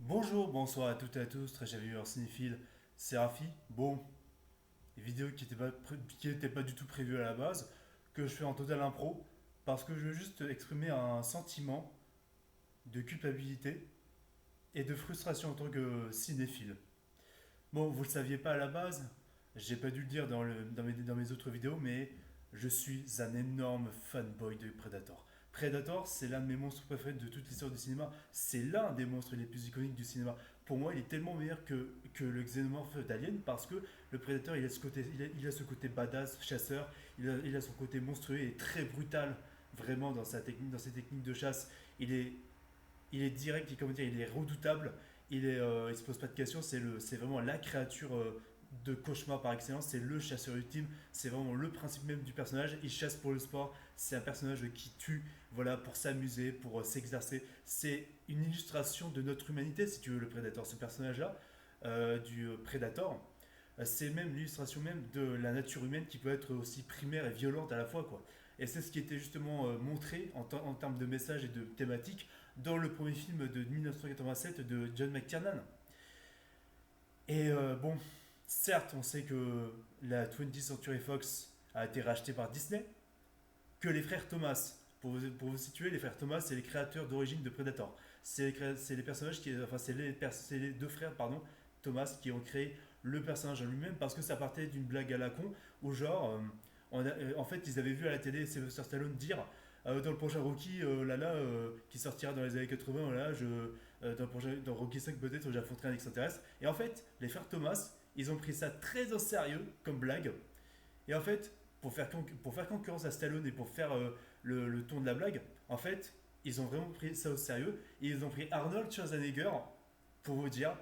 Bonjour, bonsoir à toutes et à tous, très chers viewers cinéphiles, c'est Rafi. Bon, une vidéo qui était pas du tout prévue à la base, que je fais en total impro, parce que je veux juste exprimer un sentiment de culpabilité et de frustration en tant que cinéphile. Bon, vous le saviez pas à la base, j'ai pas dû le dire dans mes autres vidéos, mais je suis un énorme fanboy de Predator. Predator, c'est l'un de mes monstres préférés de toute l'histoire du cinéma. C'est l'un des monstres les plus iconiques du cinéma. Pour moi, il est tellement meilleur que le xénomorphe d'Alien parce que le Predator, il a ce côté badass, chasseur, il a son côté monstrueux et très brutal, vraiment, dans ses techniques de chasse. Il est, il est direct, comment dire, il est redoutable, il se pose pas de questions, c'est vraiment la créature de cauchemar par excellence, c'est le chasseur ultime, c'est vraiment le principe même du personnage, il chasse pour le sport, c'est un personnage qui tue, voilà, pour s'amuser, pour s'exercer, c'est une illustration de notre humanité, si tu veux, le Predator, ce personnage-là, du Predator, c'est même l'illustration même de la nature humaine qui peut être aussi primaire et violente à la fois, quoi. Et c'est ce qui était justement montré en termes de message et de thématique dans le premier film de 1987 de John McTiernan. Et bon, certes, on sait que la 20th Century Fox a été rachetée par Disney, que les frères Thomas, pour vous situer, les frères Thomas, c'est les créateurs d'origine de Predator. C'est les personnages qui, enfin, c'est les deux frères, pardon, Thomas, qui ont créé le personnage en lui-même parce que ça partait d'une blague à la con, où genre, en fait, ils avaient vu à la télé Sylvester Stallone dire dans le prochain Rocky, qui sortira dans les années 80, dans Rocky 5 peut-être, j'affronterai un extraterrestre. Et en fait, les frères Thomas, ils ont pris ça très au sérieux comme blague. Et en fait, pour faire concurrence à Stallone et pour faire le ton de la blague, en fait, ils ont vraiment pris ça au sérieux et ils ont pris Arnold Schwarzenegger, pour vous dire,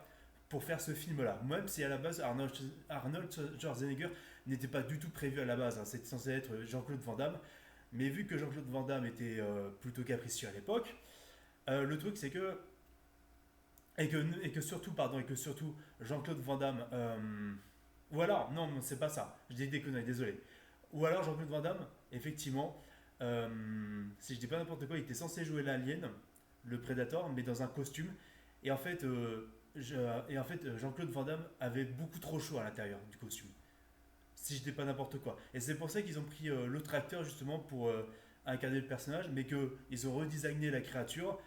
pour faire ce film-là. Même si à la base, Arnold Schwarzenegger n'était pas du tout prévu à la base, hein. C'était censé être Jean-Claude Van Damme, mais vu que Jean-Claude Van Damme était plutôt capricieux à l'époque, le truc c'est que et que surtout Jean-Claude Van Damme, ou alors, non, non, c'est pas ça, je dis des conneries, désolé. Ou alors Jean-Claude Van Damme, effectivement, si je dis pas n'importe quoi, il était censé jouer l'alien, le Predator, mais dans un costume. Et en fait, Jean-Claude Van Damme avait beaucoup trop chaud à l'intérieur du costume. Si je dis pas n'importe quoi. Et c'est pour ça qu'ils ont pris l'autre acteur justement pour incarner le personnage, mais qu'ils ont redesigné la créature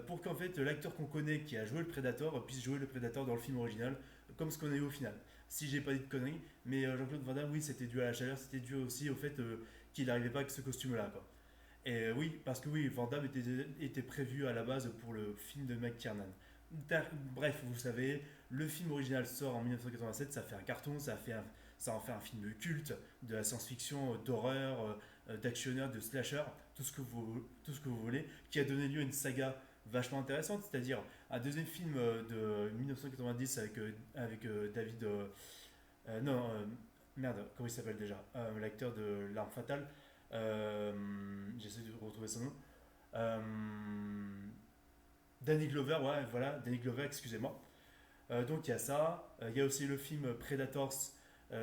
pour qu'en fait l'acteur qu'on connaît qui a joué le Predator puisse jouer le Predator dans le film original, comme ce qu'on a eu au final. Si j'ai pas dit de conneries, mais Jean-Claude Van Damme, oui, c'était dû à la chaleur, c'était dû aussi au fait qu'il n'arrivait pas avec ce costume-là, quoi. Et oui, parce que oui, Van Damme était prévu à la base pour le film de McTiernan. Bref, vous savez, le film original sort en 1987, ça fait un carton, ça en fait un film culte, de la science-fiction, d'horreur, d'actionneur, de slasher, tout ce que vous voulez, qui a donné lieu à une saga vachement intéressante, c'est-à-dire un deuxième film de 1990 avec David... non, merde, comment il s'appelle déjà L'acteur de L'Arme Fatale. J'essaie de retrouver son nom. Euh, Danny Glover, ouais, voilà, Danny Glover, excusez-moi. Donc il y a ça. Il y a aussi le film Predators,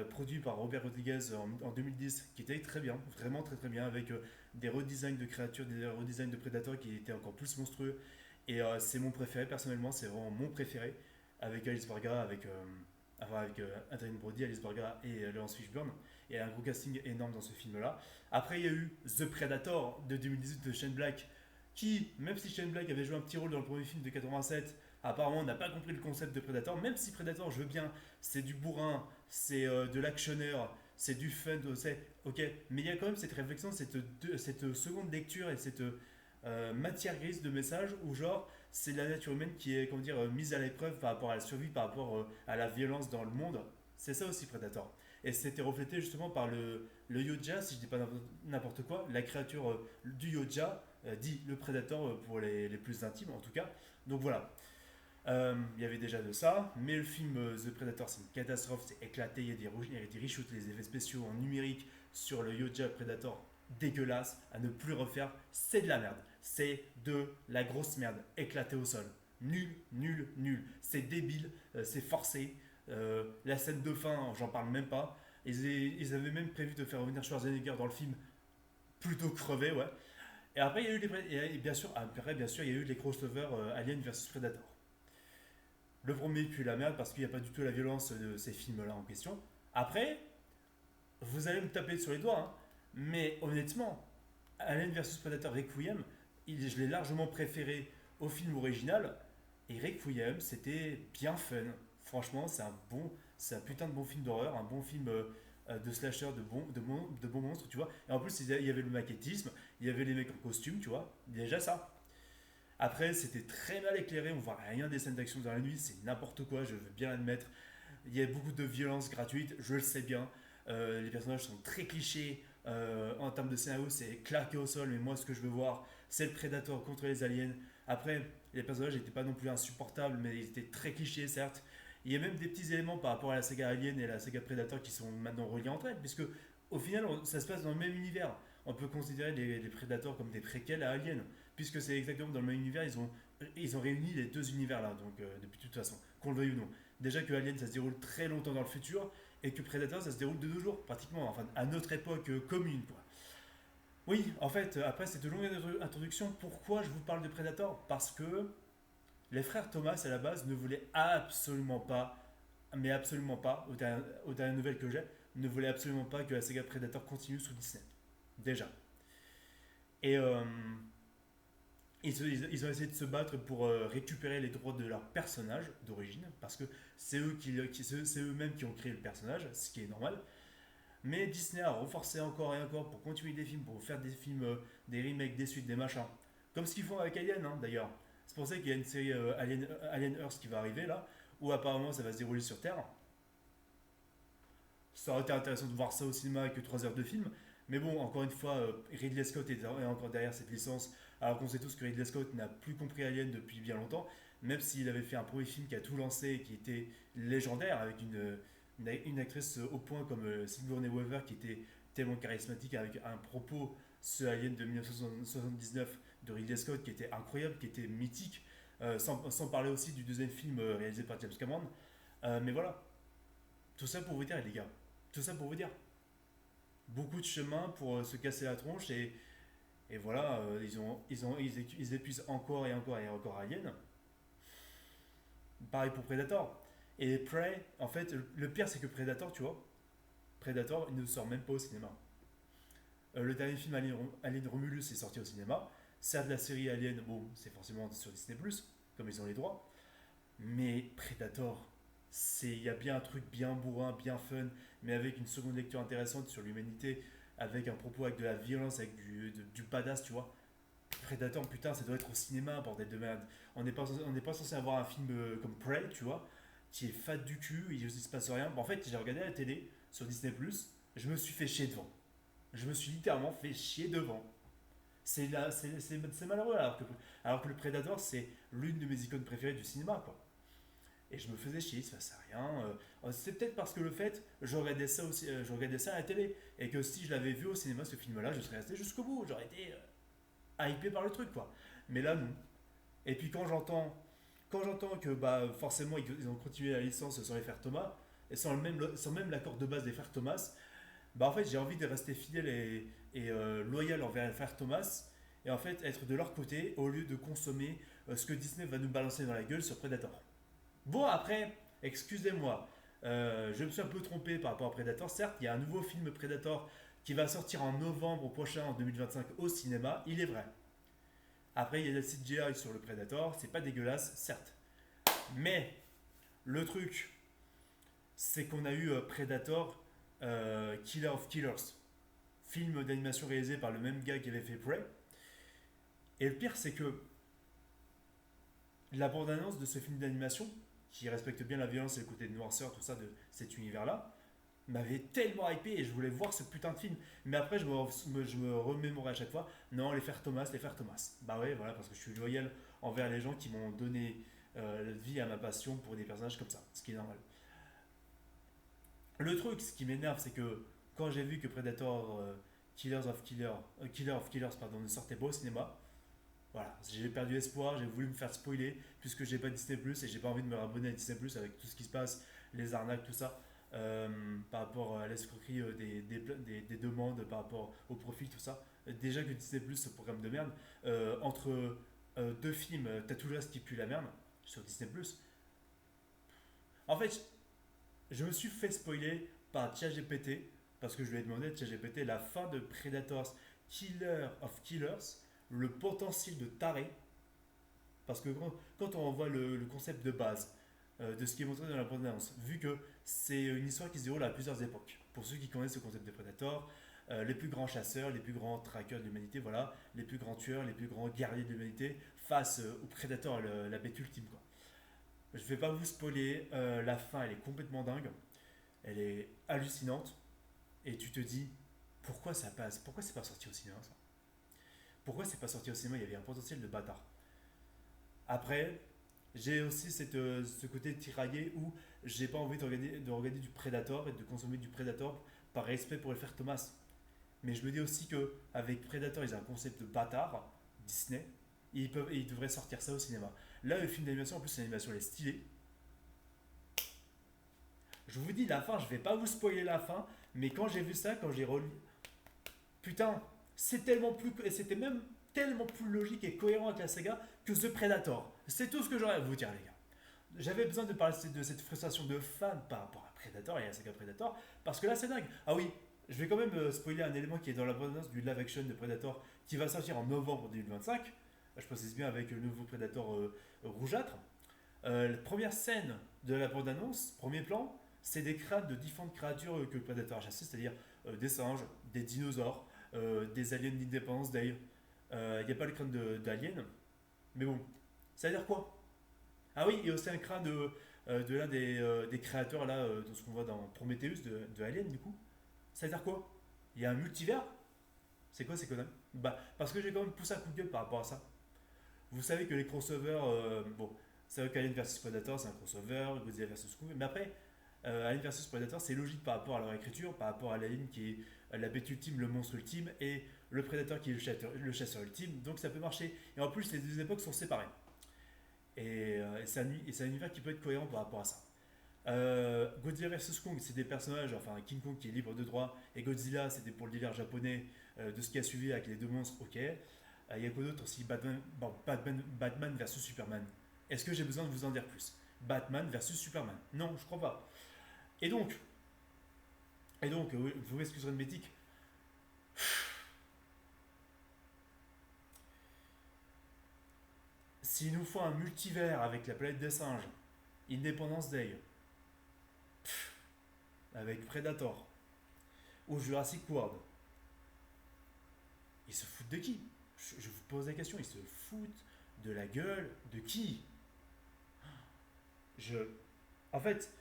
produit par Robert Rodriguez en 2010, qui était très bien, vraiment très très bien, avec des redesigns de créatures, des redesigns de Predators qui étaient encore plus monstrueux. Et c'est mon préféré, personnellement, c'est vraiment mon préféré, avec Alice Varga, avec Adrien Brody, Alice Varga et Laurence Fishburne. Il y a un gros casting énorme dans ce film-là. Après, il y a eu The Predator de 2018 de Shane Black, qui, même si Shane Black avait joué un petit rôle dans le premier film de 87, apparemment on n'a pas compris le concept de Predator, même si Predator, je veux bien, c'est du bourrin, c'est de l'actionneur, c'est du fun, c'est ok, mais il y a quand même cette réflexion, cette seconde lecture et cette matière grise de message où genre c'est la nature humaine qui est comment dire mise à l'épreuve par rapport à la survie, par rapport à la violence dans le monde. C'est ça aussi Predator. Et c'était reflété justement par le Yoja, si je dis pas n'importe quoi, la créature du Yoja, dit le Predator pour les plus intimes en tout cas. Donc voilà. Il y avait déjà de ça, mais le film The Predator c'est une catastrophe, c'est éclaté, il y a des reshoots, les effets spéciaux en numérique sur le Yoja Predator, dégueulasse, à ne plus refaire, c'est de la merde, c'est de la grosse merde, éclaté au sol, nul, nul, nul, c'est débile, c'est forcé, la scène de fin, j'en parle même pas, ils avaient même prévu de faire revenir Schwarzenegger dans le film, plutôt crevé, ouais. Et bien sûr, il y a eu les crossovers Alien versus Predator. Le premier pue la merde parce qu'il n'y a pas du tout la violence de ces films-là en question. Après, vous allez me taper sur les doigts, hein, mais honnêtement, Alien vs Predator Requiem, je l'ai largement préféré au film original. Et Requiem, c'était bien fun. Franchement, c'est un putain de bon film d'horreur, un bon film de slasher, de bons monstres, tu vois. Et en plus, il y avait le maquettisme, il y avait les mecs en costume, tu vois. Déjà ça. Après, c'était très mal éclairé, on voit rien des scènes d'action dans la nuit, c'est n'importe quoi, je veux bien l'admettre. Il y a beaucoup de violence gratuite, je le sais bien. Les personnages sont très clichés. En termes de scénario, c'est claqué au sol, mais moi, ce que je veux voir, c'est le Predator contre les aliens. Après, les personnages n'étaient pas non plus insupportables, mais ils étaient très clichés, certes. Il y a même des petits éléments par rapport à la saga Alien et la saga Predator qui sont maintenant reliés entre elles, puisque au final, ça se passe dans le même univers. On peut considérer les Predators comme des préquels à Alien, puisque c'est exactement dans le même univers, ils ont réuni les deux univers là, donc depuis toute façon, qu'on le veuille ou non. Déjà que Alien ça se déroule très longtemps dans le futur, et que Predator ça se déroule de nos jours, pratiquement, enfin à notre époque commune quoi. Oui, en fait, après cette longue introduction, pourquoi je vous parle de Predator? Parce que les frères Thomas à la base ne voulaient absolument pas, mais absolument pas, aux dernières nouvelles que j'ai, ne voulaient absolument pas que la saga Predator continue sous Disney. Déjà. Et ils ont essayé de se battre pour récupérer les droits de leur personnage d'origine, parce que c'est eux-mêmes qui ont créé le personnage, ce qui est normal. Mais Disney a renforcé encore et encore pour continuer des films, pour faire des films, des remakes, des suites, des machins. Comme ce qu'ils font avec Alien, hein, d'ailleurs. C'est pour ça qu'il y a une série Alien Earth qui va arriver là, où apparemment ça va se dérouler sur Terre. Ça aurait été intéressant de voir ça au cinéma avec 3 heures de film. Mais bon, encore une fois, Ridley Scott est encore derrière cette licence, alors qu'on sait tous que Ridley Scott n'a plus compris Alien depuis bien longtemps, même s'il avait fait un premier film qui a tout lancé et qui était légendaire, avec une actrice au point comme Sigourney Weaver qui était tellement charismatique, avec un propos, ce Alien de 1979 de Ridley Scott qui était incroyable, qui était mythique, sans parler aussi du deuxième film réalisé par James Cameron. Mais voilà, tout ça pour vous dire les gars, tout ça pour vous dire beaucoup de chemin pour se casser la tronche et voilà, ils épuisent encore et encore et encore Alien. Pareil pour Predator. Et Prey, en fait, le pire c'est que Predator, tu vois, Predator il ne sort même pas au cinéma. Le dernier film Alien Romulus est sorti au cinéma. Certes, la série Alien, bon, c'est forcément sur Disney, comme ils ont les droits. Mais Predator, il y a bien un truc bien bourrin, bien fun, mais avec une seconde lecture intéressante sur l'humanité, avec un propos avec de la violence, avec du badass, tu vois. Predator, putain, ça doit être au cinéma, bordel de merde. On n'est pas censé avoir un film comme Prey, tu vois, qui est fat du cul, il ne se passe rien. Bon, en fait, j'ai regardé à la télé sur Disney, je me suis fait chier devant. Je me suis littéralement fait chier devant. C'est malheureux, alors que le Predator, c'est l'une de mes icônes préférées du cinéma, quoi. Et je me faisais chier, ça sert à rien. C'est peut-être parce que le fait, je regardais ça aussi, je regardais ça à la télé. Et que si je l'avais vu au cinéma, ce film-là, je serais resté jusqu'au bout. J'aurais été hypé par le truc, quoi. Mais là, non. Et puis quand j'entends que bah, forcément ils ont continué la licence sans les frères Thomas, et sans même l'accord de base des frères Thomas, bah en fait j'ai envie de rester fidèle et loyal envers les frères Thomas, et en fait être de leur côté au lieu de consommer ce que Disney va nous balancer dans la gueule sur Predator. Bon, après, excusez-moi, je me suis un peu trompé par rapport à Predator. Certes, il y a un nouveau film Predator qui va sortir en novembre prochain, en 2025, au cinéma, il est vrai. Après, il y a la CGI sur le Predator, c'est pas dégueulasse, certes. Mais le truc, c'est qu'on a eu Predator Killer of Killers, film d'animation réalisé par le même gars qui avait fait Prey. Et le pire, c'est que la bande-annonce de ce film d'animation, qui respecte bien la violence et le côté de noirceur, tout ça, de cet univers-là, m'avait tellement hypé et je voulais voir ce putain de film. Mais après, je me remémorais à chaque fois, non, les frères Thomas, les frères Thomas. Bah ouais, voilà, parce que je suis loyal envers les gens qui m'ont donné la vie à ma passion pour des personnages comme ça, ce qui est normal. Le truc, ce qui m'énerve, c'est que quand j'ai vu que Predator Killer of Killers pardon, ne sortait pas au cinéma, voilà, j'ai perdu espoir, j'ai voulu me faire spoiler puisque j'ai pas Disney Plus et j'ai pas envie de me rabonner à Disney Plus avec tout ce qui se passe, les arnaques, tout ça, par rapport à l'escroquerie des demandes, par rapport au profil, tout ça. Déjà que Disney Plus, ce programme de merde, entre deux films, t'as tout le reste qui pue la merde sur Disney Plus. En fait, je me suis fait spoiler par ChatGPT parce que je lui ai demandé à ChatGPT la fin de Predators Killer of Killers, le potentiel de taré. Parce que quand on voit le concept de base de ce qui est montré dans la bande-annonce, vu que c'est une histoire qui se déroule à plusieurs époques, pour ceux qui connaissent le concept de Predator, les plus grands chasseurs, les plus grands traqueurs de l'humanité, voilà, les plus grands tueurs, les plus grands guerriers de l'humanité face au Predator, la bête ultime, quoi. Je vais pas vous spoiler, la fin elle est complètement dingue, elle est hallucinante, et tu te dis pourquoi ça passe, pourquoi c'est pas sorti au cinéma ça. Pourquoi c'est pas sorti au cinéma, il y avait un potentiel de bâtard. Après, j'ai aussi ce côté tiraillé où j'ai pas envie de regarder du Predator et de consommer du Predator par respect pour le frère Thomas. Mais je me dis aussi que avec Predator, ils ont un concept de bâtard, Disney, et ils devraient sortir ça au cinéma. Là, le film d'animation, en plus, l'animation elle est stylée. Je vous dis la fin, je vais pas vous spoiler la fin, mais quand j'ai vu ça, quand j'ai relu, putain, c'était même tellement plus logique et cohérent avec la saga que The Predator. C'est tout ce que j'aurais à vous dire, les gars. J'avais besoin de parler de cette frustration de fan par rapport à Predator et à la saga Predator, parce que là c'est dingue. Ah oui, je vais quand même spoiler un élément qui est dans la bande-annonce du live action de Predator qui va sortir en novembre 2025. Je précise bien avec le nouveau Predator rougeâtre. La première scène de la bande-annonce, premier plan, c'est des crânes de différentes créatures que le Predator a chassées, c'est-à-dire des singes, des dinosaures, des aliens d'Independence Day. Il n'y a pas le crâne d'alien, mais bon, ça veut dire quoi? Ah oui, et aussi un crâne de l'un des créateurs là, de ce qu'on voit dans Prometheus de Alien du coup. Ça veut dire quoi? Il y a un multivers? C'est quoi ces conneries? Bah, parce que j'ai quand même poussé un coup de gueule par rapport à ça. Vous savez que les crossovers, bon, c'est vrai qu'Alien vs Predator c'est un crossover, Godzilla vs Kong, mais après, Alien vs Predator c'est logique par rapport à leur écriture, par rapport à l'Alien qui est la bête ultime, le monstre ultime, et le Predator qui est le chasseur ultime, donc ça peut marcher. Et en plus, les deux époques sont séparées. Et c'est un univers qui peut être cohérent par rapport à ça. Godzilla vs Kong, c'est des personnages, enfin King Kong qui est libre de droit, et Godzilla, c'était pour le délire japonais de ce qui a suivi avec les deux monstres, ok. Il y a quoi d'autre aussi? Batman versus Superman. Est-ce que j'ai besoin de vous en dire plus? Batman versus Superman. Non, je crois pas. Et donc, vous m'excuserez de m'éthique, s'il nous faut un multivers avec la planète des singes, Independence Day, avec Predator, ou Jurassic World, ils se foutent de qui? Je vous pose la question, ils se foutent de la gueule de qui? Je... En fait,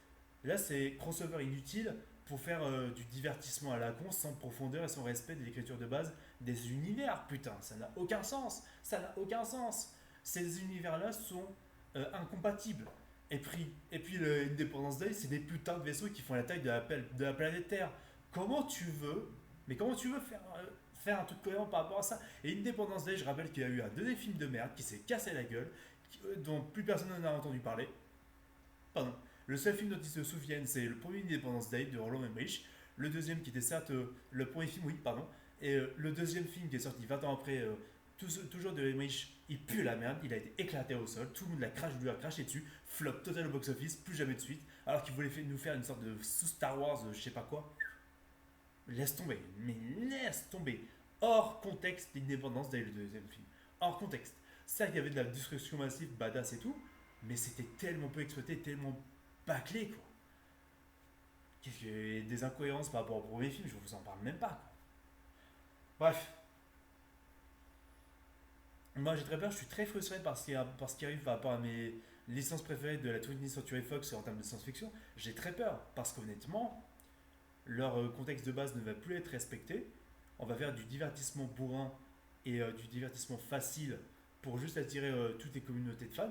là c'est crossover inutile pour faire du divertissement à la con sans profondeur et sans respect de l'écriture de base des univers. Putain, ça n'a aucun sens. Ça n'a aucun sens. Ces univers-là sont incompatibles. Et puis le Independence Day, c'est des putains de vaisseaux qui font la taille de la planète Terre. Comment tu veux, mais comment tu veux faire un truc cohérent par rapport à ça? Et Independence Day, je rappelle qu'il y a eu un deuxième film de merde qui s'est cassé la gueule, dont plus personne n'en a entendu parler. Pardon. Le seul film dont ils se souviennent, c'est le premier Independence Day de Roland Emmerich. Le deuxième, qui était certes le premier film, oui, pardon. Et le deuxième film qui est sorti 20 ans après, toujours de Emmerich, il pue la merde, il a été éclaté au sol, tout le monde lui a craché dessus, flop total au box-office, plus jamais de suite, alors qu'il voulait nous faire une sorte de sous-Star Wars, je sais pas quoi. Laisse tomber, mais laisse tomber. Hors contexte, l'indépendance Day, le deuxième film. Hors contexte. Certes, il y avait de la destruction massive, badass et tout, mais c'était tellement peu exploité, tellement bâclé, quoi. Qu'est-ce que des incohérences par rapport au premier film, je vous en parle même pas, quoi. Bref, moi j'ai très peur, je suis très frustré par ce qui arrive par rapport à mes licences préférées de la 20th Century Fox en termes de science-fiction. J'ai très peur parce qu'honnêtement, leur contexte de base ne va plus être respecté. On va faire du divertissement bourrin et du divertissement facile pour juste attirer toutes les communautés de fans,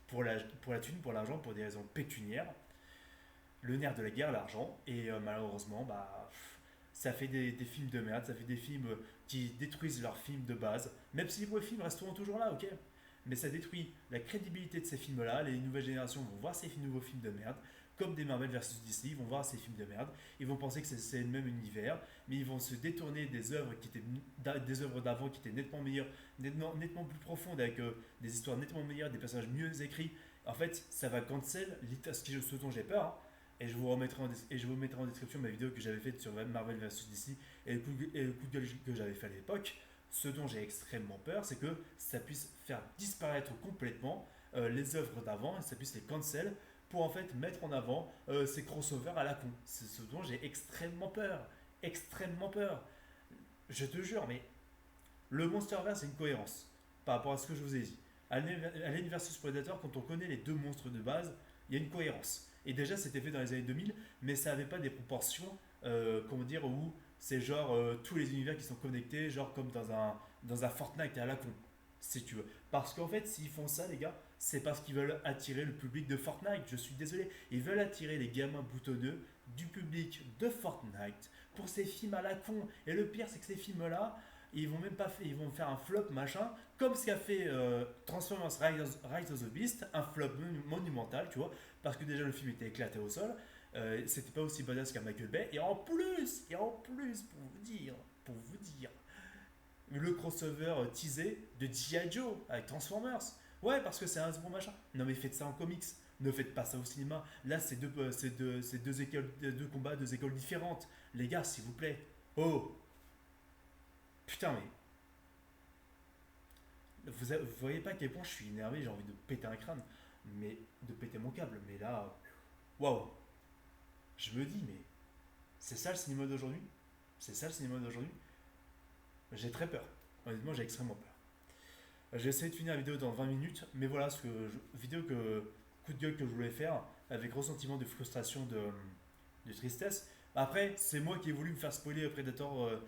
pour la thune, pour l'argent, pour des raisons pécuniaires. Le nerf de la guerre, l'argent. Et malheureusement, bah, ça fait des films de merde, ça fait des films qui détruisent leurs films de base. Même si les premiers films resteront toujours là, ok. Mais ça détruit la crédibilité de ces films-là. Les nouvelles générations vont voir ces nouveaux films de merde, comme des Marvel versus Disney, ils vont voir ces films de merde. Ils vont penser que c'est le même univers, mais ils vont se détourner des œuvres d'avant qui étaient nettement meilleures, nettement plus profondes, avec des histoires nettement meilleures, des personnages mieux écrits En fait, ça va cancel ce dont j'ai peur, hein. Et je vous mettrai en description ma vidéo que j'avais faite sur Marvel vs DC et le coup de gueule que j'avais fait à l'époque. Ce dont j'ai extrêmement peur, c'est que ça puisse faire disparaître complètement les œuvres d'avant et ça puisse les cancel pour en fait mettre en avant ces crossovers à la con. C'est ce dont j'ai extrêmement peur. Extrêmement peur. Je te jure, mais le Monsterverse, c'est une cohérence par rapport à ce que je vous ai dit. Alien vs Predator, quand on connaît les deux monstres de base, il y a une cohérence. Et déjà, c'était fait dans les années 2000, mais ça n'avait pas des proportions, comment dire, où c'est genre tous les univers qui sont connectés, genre comme dans un Fortnite à la con, si tu veux. Parce qu'en fait, s'ils font ça, les gars, c'est parce qu'ils veulent attirer le public de Fortnite. Je suis désolé. Ils veulent attirer les gamins boutonneux du public de Fortnite pour ces films à la con. Et le pire, c'est que ces films-là, ils vont même pas ils vont faire un flop machin comme ce qu'a fait Transformers Rise of the Beast, un flop monumental, tu vois, parce que déjà le film était éclaté au sol, c'était pas aussi badass qu'un Michael Bay, et en plus pour vous dire le crossover teasé de G.I. Joe avec Transformers. Ouais, parce que c'est un bon machin. Non mais faites ça en comics. Ne faites pas ça au cinéma. Là, c'est deux écoles, deux combats, deux écoles différentes. Les gars, s'il vous plaît. Oh, putain, mais vous voyez pas à quel point je suis énervé, j'ai envie de péter un crâne, mais de péter mon câble. Mais là, waouh, je me dis, mais c'est ça le cinéma d'aujourd'hui. C'est ça le cinéma d'aujourd'hui. J'ai très peur. Honnêtement, j'ai extrêmement peur. J'ai essayé de finir la vidéo dans 20 minutes, mais voilà, vidéo coup de gueule que je voulais faire, avec ressentiment de frustration, de tristesse. Après, c'est moi qui ai voulu me faire spoiler Predator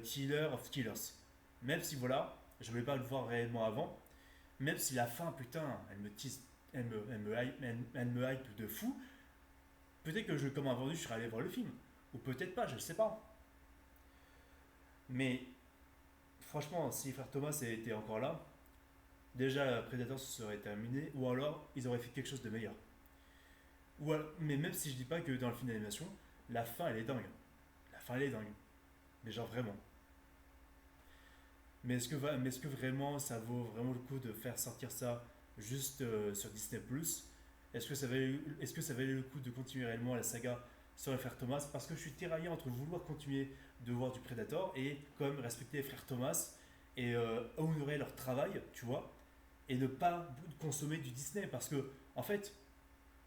Killer of Killers. Même si voilà, je voulais pas le voir réellement avant, même si la fin, putain, elle me tease, elle me hype de fou, peut-être que comme un vendu, je serais allé voir le film. Ou peut-être pas, je ne sais pas. Mais franchement, si Frère Thomas était encore là, déjà Predator se serait terminé, ou alors ils auraient fait quelque chose de meilleur. Mais même si je dis pas que dans le film d'animation, la fin elle est dingue. La fin elle est dingue. Mais genre vraiment. Mais est-ce que vraiment ça vaut vraiment le coup de faire sortir ça juste sur Disney Plus? Est-ce que ça valait le coup de continuer réellement la saga sur les frères Thomas? Parce que je suis tiraillé entre vouloir continuer de voir du Predator et quand même respecter les frères Thomas et honorer leur travail, tu vois, et ne pas consommer du Disney. Parce que, en fait,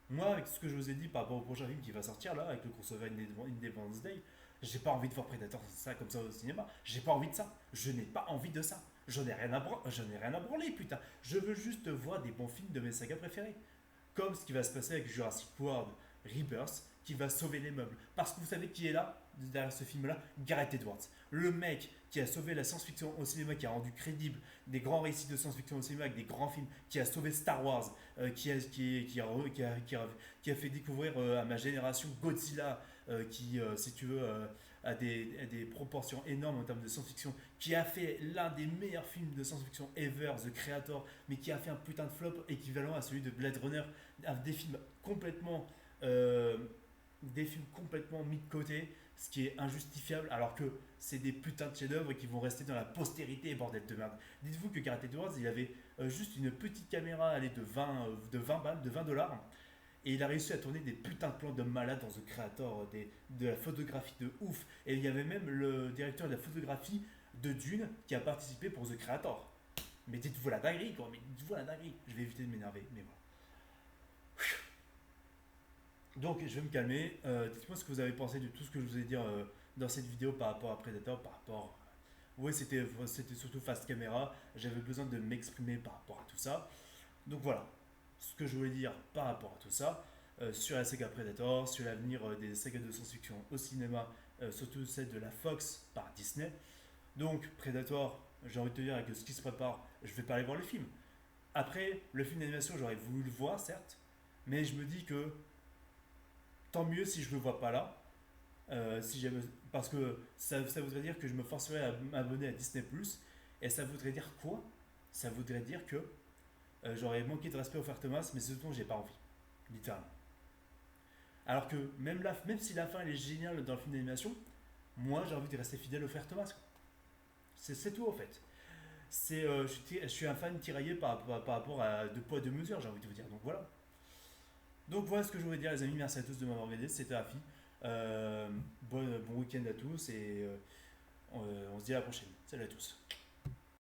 moi, avec ce que je vous ai dit par rapport au prochain film qui va sortir là, avec le crossover Independence Day, j'ai pas envie de voir Predator ça comme ça au cinéma. J'ai pas envie de ça. Je n'ai pas envie de ça. J'en ai rien à branler, putain. Je veux juste voir des bons films de mes sagas préférées. Comme ce qui va se passer avec Jurassic World Rebirth, qui va sauver les meubles. Parce que vous savez qui est là, derrière ce film-là? Gareth Edwards. Le mec qui a sauvé la science-fiction au cinéma, qui a rendu crédible des grands récits de science-fiction au cinéma avec des grands films, qui a sauvé Star Wars, qui a fait découvrir à ma génération Godzilla, qui, si tu veux, a des proportions énormes en termes de science-fiction, qui a fait l'un des meilleurs films de science-fiction ever, The Creator, mais qui a fait un putain de flop équivalent à celui de Blade Runner, des films complètement, euh, des films complètement mis de côté, ce qui est injustifiable, alors que c'est des putains de chefs-d'œuvre qui vont rester dans la postérité, bordel de merde. Dites-vous que Gareth Edwards, il avait juste une petite caméra allée de 20 balles, de 20 dollars, et il a réussi à tourner des putains de plans de malade dans The Creator, de la photographie de ouf. Et il y avait même le directeur de la photographie de Dune qui a participé pour The Creator. Mais dites-vous la dinguerie, quoi. Mais dites-vous la dinguerie. Je vais éviter de m'énerver, mais voilà. Donc, je vais me calmer. Dites-moi ce que vous avez pensé de tout ce que je vous ai dit dans cette vidéo par rapport à Predator, par rapport. Oui, c'était surtout face caméra. J'avais besoin de m'exprimer par rapport à tout ça. Donc voilà, ce que je voulais dire par rapport à tout ça, sur la saga Predator, sur l'avenir des sagas de science-fiction au cinéma, surtout celle de la Fox par Disney. Donc Predator, j'ai envie de te dire avec ce qui se prépare, je vais pas aller voir le film. Après, le film d'animation, j'aurais voulu le voir, certes, mais je me dis que tant mieux si je le vois pas là, parce que ça voudrait dire que je me forcerais à m'abonner à Disney+, et ça voudrait dire quoi? Ça voudrait dire que j'aurais manqué de respect au frère Thomas, mais ce dont j'ai pas envie, littéralement. Alors que même si la fin elle est géniale dans le film d'animation, moi j'ai envie de rester fidèle au frère Thomas, quoi. C'est tout en fait. Je suis un fan tiraillé par rapport à deux poids deux mesures, j'ai envie de vous dire. Donc voilà. Donc voilà ce que je voulais dire les amis, merci à tous de m'avoir regardé, c'était Rafi. Bon week-end à tous et on se dit à la prochaine. Salut à tous.